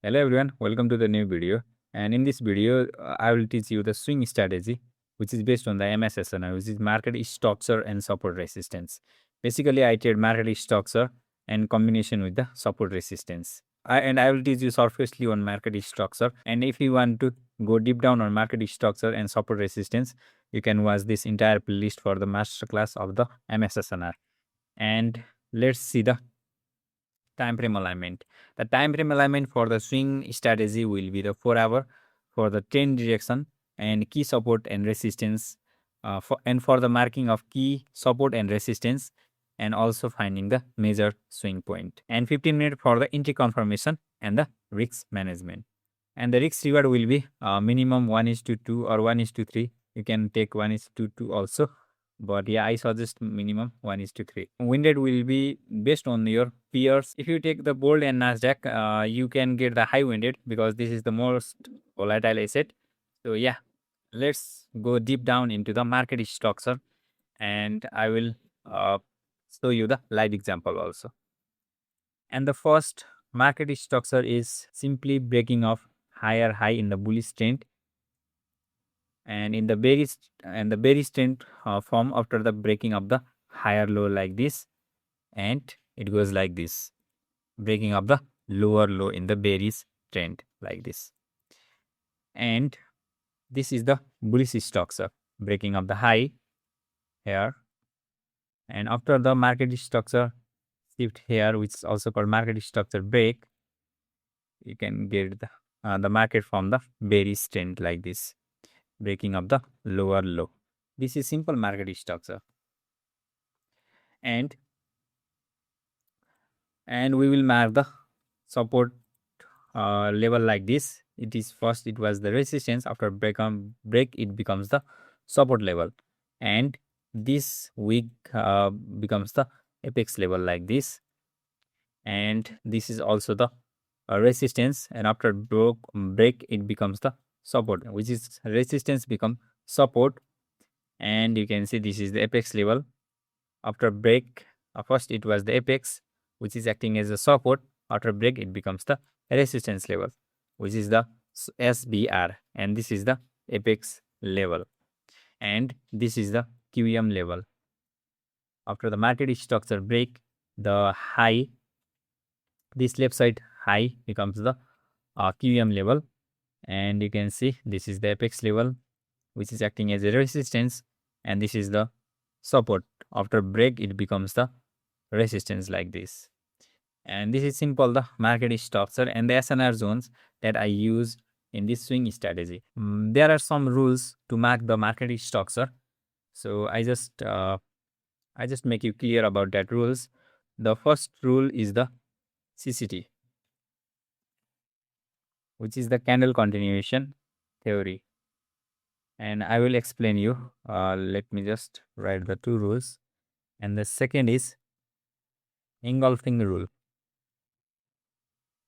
Hello everyone, welcome to the new video. And in this video, I will teach you the swing strategy, which is based on the MSSNR, which is market structure and support resistance. Basically, I trade market structure and combination with the support resistance. I will teach you surfacely on market structure. And if you want to go deep down on market structure and support resistance, you can watch this entire playlist for the masterclass of the MSSNR. And let's see the time frame alignment. The time frame alignment for the swing strategy will be the 4 hour for the trend direction and key support and resistance for the marking of key support and resistance, and also finding the major swing point, and 15 minutes for the entry confirmation and the risk management. And the risk reward will be minimum 1:2 or 1:3. You can take 1:2 also, but yeah, I suggest minimum 1:3. Win rate will be based on your peers. If you take the Gold and Nasdaq, you can get the high win rate because this is the most volatile asset. So yeah, let's go deep down into the market structure, and I will show you the live example also. And the first market structure is simply breaking of higher high in the bullish trend, and in the bearish trend form after the breaking of the higher low like this, and it goes like this, breaking of the lower low in the bearish trend like this. And this is the bullish structure, breaking of the high here, and after the market structure shift here, which is also called market structure break, you can get the market from the bearish trend like this, breaking of the lower low. This is simple market structure. And we will mark the support level like this. It is first it was the resistance, after break it becomes the support level, and this week becomes the apex level like this, and this is also the resistance, and after break it becomes the support, which is resistance become support, and you can see this is the apex level. After break, first it was the apex, which is acting as a support. After break it becomes the resistance level, which is the SBR, and this is the apex level, and this is the QM level. After the market structure break, the high, this left side high becomes the QM level, and you can see this is the apex level, which is acting as a resistance, and this is the support. After break it becomes the resistance like this. And this is simple the market structure and the SNR zones that I use in this swing strategy. There are some rules to mark the market structure, so I just make you clear about that rules. The first rule is the CCT, which is the candle continuation theory, and I will explain you. Let me just write the two rules. And the second is engulfing rule.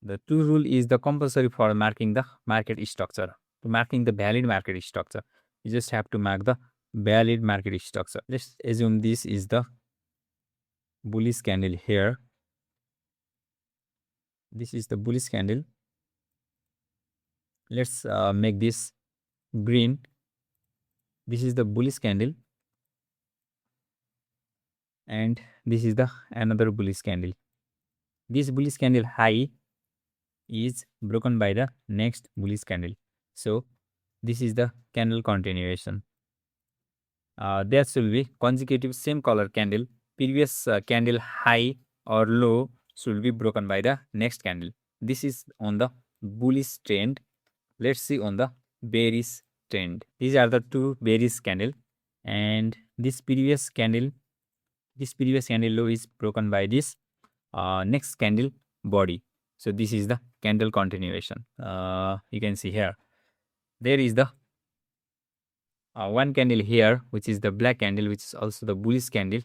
The two rule is the compulsory for marking the market structure. To marking the valid market structure, you just have to mark the valid market structure. Let's assume this is the bullish candle here. This is the bullish candle. Let's make this green. This is the bullish candle, and this is the another bullish candle. This bullish candle high is broken by the next bullish candle, so this is the candle continuation. There should be consecutive same color candle. Previous candle high or low should be broken by the next candle. This is on the bullish trend. Let's see on the bearish trend. These are the two bearish candle, and this previous candle low is broken by this next candle body. So this is the candle continuation. You can see here there is the one candle here, which is the black candle, which is also the bullish candle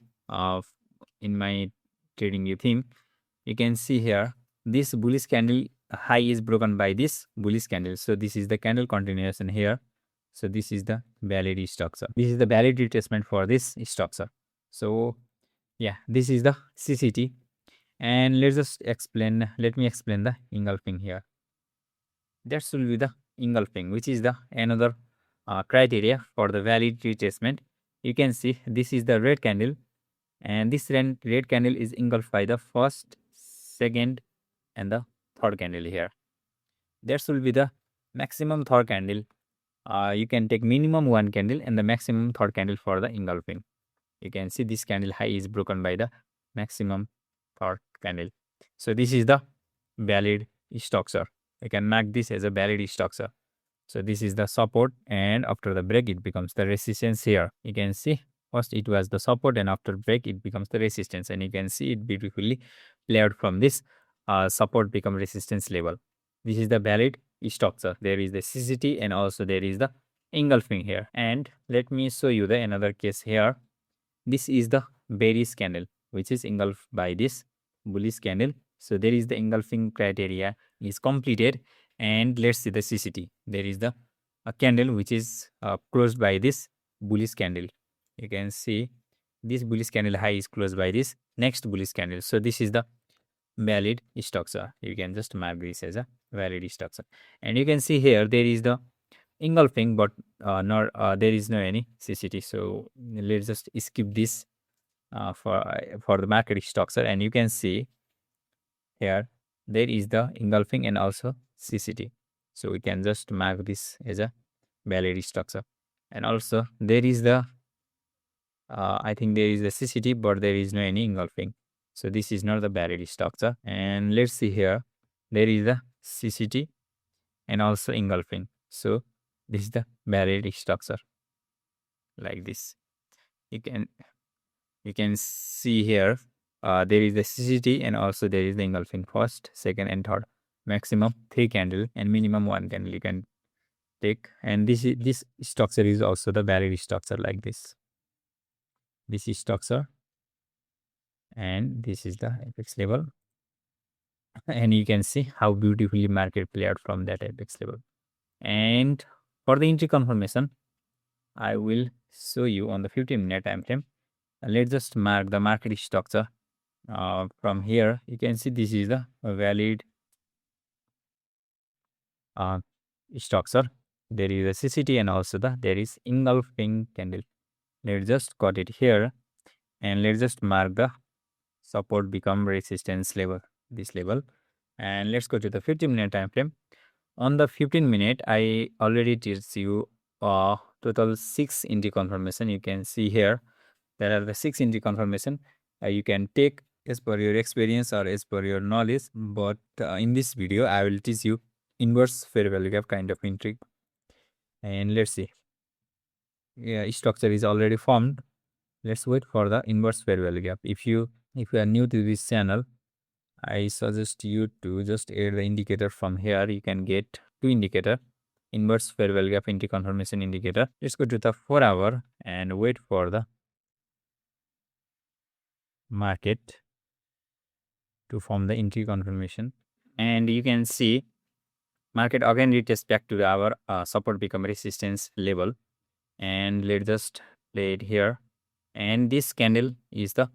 in my trading view theme. You can see here this bullish candle high is broken by this bullish candle, so this is the candle continuation here. So this is the valid structure. This is the valid retracement for this structure. So yeah, this is the CCT, and let me explain the engulfing here. that should be the engulfing, which is the another criteria for the valid retracement. You can see this is the red candle, and this red candle is engulfed by the first, second, and the third candle here. That should be the maximum third candle. You can take minimum one candle and the maximum third candle for the engulfing. You can see this candle high is broken by the maximum third candle. So this is the valid structure. You can mark this as a valid structure. So this is the support, and after the break it becomes the resistance here. You can see first it was the support, and after break it becomes the resistance, and you can see it beautifully played from this support become resistance level. This is the valid structure. There is the CCT and also there is the engulfing here. And let me show you the another case here. This is the bearish candle which is engulfed by this bullish candle. So there is the engulfing criteria is completed, and let's see the CCT. There is the a candle which is closed by this bullish candle. You can see this bullish candle high is closed by this next bullish candle. So this is the valid structure. You can just mark this as a valid structure, and you can see here there is the engulfing, but not there is no any CCT. So let's just skip this for the market structure, and you can see here there is the engulfing and also CCT. So we can just mark this as a valid structure, and also there is the I think there is the CCT, but there is no any engulfing. So this is not the valid structure. And let's see here, there is the CCT and also engulfing. So this is the valid structure like this. You can see here there is the CCT and also there is the engulfing first, second, and third. Maximum 3 candle and minimum 1 candle you can take. And this structure is also the valid structure like this. This is structure, and this is the apex level. And you can see how beautifully market played out from that apex level. And for the entry confirmation, I will show you on the 15-minute time frame. Let's just mark the market structure. From here, you can see this is the valid structure. There is a CCT and also there is engulfing candle. Let's just cut it here, and let's just mark the support become resistance level, this level. And let's go to the 15-minute time frame. On the 15-minute, I already teach you total 6 entry confirmation. You can see here there are the 6 entry confirmation. You can take as per your experience or as per your knowledge, but in this video I will teach you inverse fair value gap kind of entry. And let's see, yeah, structure is already formed. Let's wait for the inverse fair value gap. If you are new to this channel, I suggest you to just add the indicator from here. You can get 2 indicator, inverse fair value gap entry confirmation indicator. Let's go to the 4 hour and wait for the market to form the entry confirmation. And you can see market again retest back to our support become resistance level. And let's just play it here. And this candle is the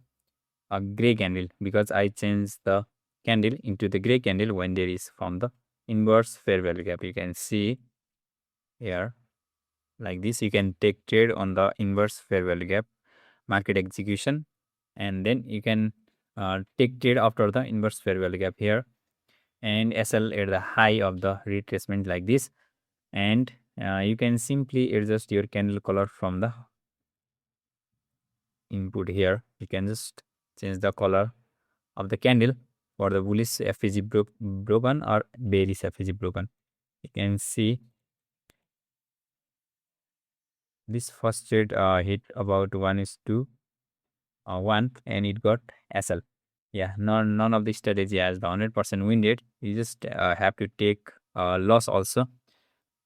gray candle, because I changed the candle into the gray candle when there is from the inverse fair value gap. You can see here like this. You can take trade on the inverse fair value gap market execution, and then you can take trade after the inverse fair value gap here, and SL at the high of the retracement like this. And you can simply adjust your candle color from the input here. You can just change the color of the candle for the bullish FVG broken or bearish FVG broken. You can see this first trade hit about 1:1 and it got SL. Yeah, none of the strategy has the 100% win rate. You just have to take loss also.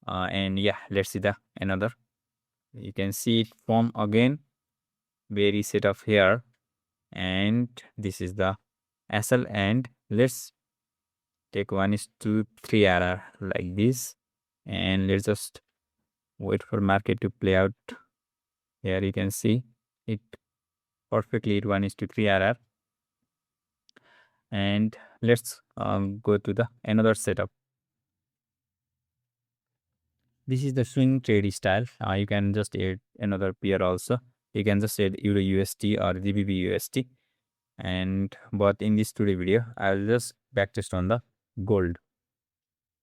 And yeah, let's see the another. You can see it form again, very set up here, and this is the SL. And let's take 1:3 RR like this, and let's just wait for market to play out. Here you can see it perfectly at 1:3 RR. And let's go to the another setup. This is the swing trade style. You can just add another pair also. You can just add Euro USD or GBP USD. And but in this today video, I'll just backtest on the gold.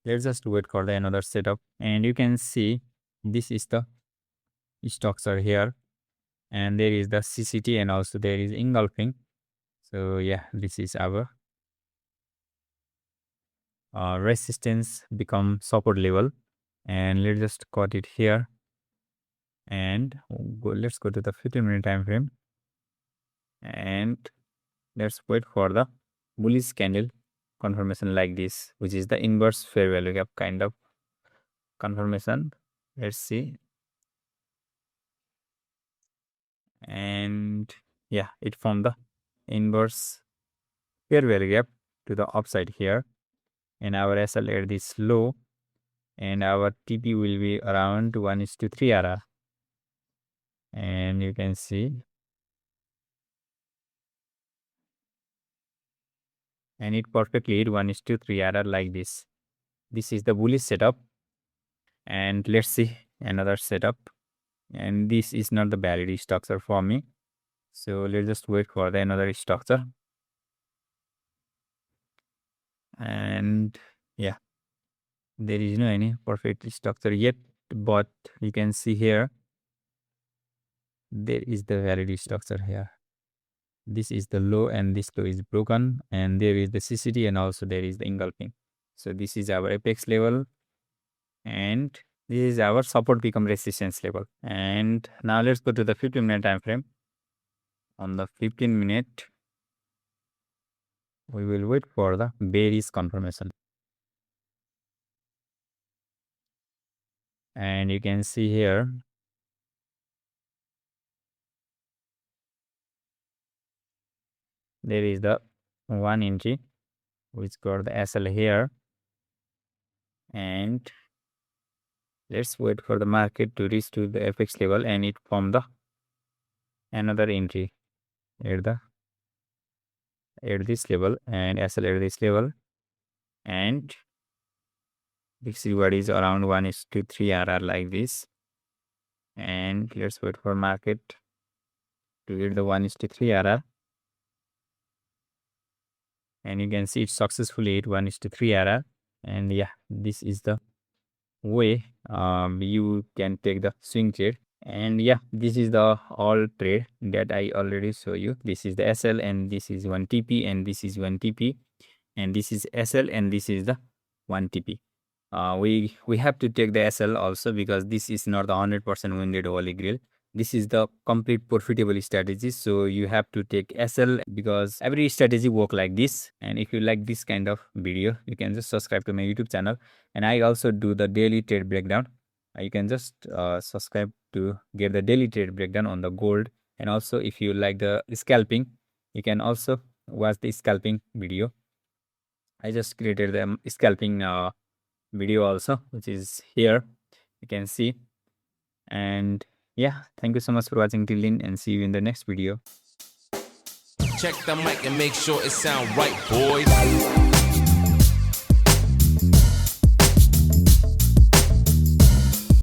Let's just wait for the another setup. And you can see this is the stocks are here. And there is the CCT and also there is engulfing. So yeah, this is our resistance become support level. And let's just cut it here. And let's go to the 15-minute time frame. And let's wait for the bullish candle confirmation like this, which is the inverse fair value gap kind of confirmation. Let's see. And yeah, it formed the inverse fair value gap to the upside here. And our SL at this low. And our TP will be around 1:3 RR. And you can see. And it perfectly hit 1:3 RR like this. This is the bullish setup. And let's see another setup. And this is not the valid structure for me. So let's just wait for the another structure. And yeah, there is no any perfect structure yet, but you can see here there is the valid structure here. This is the low and this low is broken, and there is the CCT and also there is the engulfing. So this is our apex level, and this is our support become resistance level. And now let's go to the 15-minute time frame. On the 15-minute, we will wait for the bearish confirmation. And you can see here there is the one entry which got the SL here. And let's wait for the market to reach to the FX level, and it formed the another entry at this level and SL at this level. And this reward is around 1:3 RR like this. And let's wait for market to hit the 1:3 RR. And you can see it successfully hit 1:3 RR. And yeah, this is the way you can take the swing trade. And yeah, this is the all trade that I already show you. This is the SL, and this is 1 TP, and this is 1 TP, and this is SL, and this is the 1 TP. We have to take the SL also because this is not the 100% winded holy grail. This is the complete profitable strategy. So you have to take SL because every strategy work like this. And if you like this kind of video, you can just subscribe to my YouTube channel. And I also do the daily trade breakdown. You can just subscribe to get the daily trade breakdown on the gold. And also if you like the scalping, you can also watch the scalping video. I just created the scalping video also, which is here. You can see. And yeah, thank you so much for watching till then, and see you in the next video. Check the mic and make sure it sound right, boys.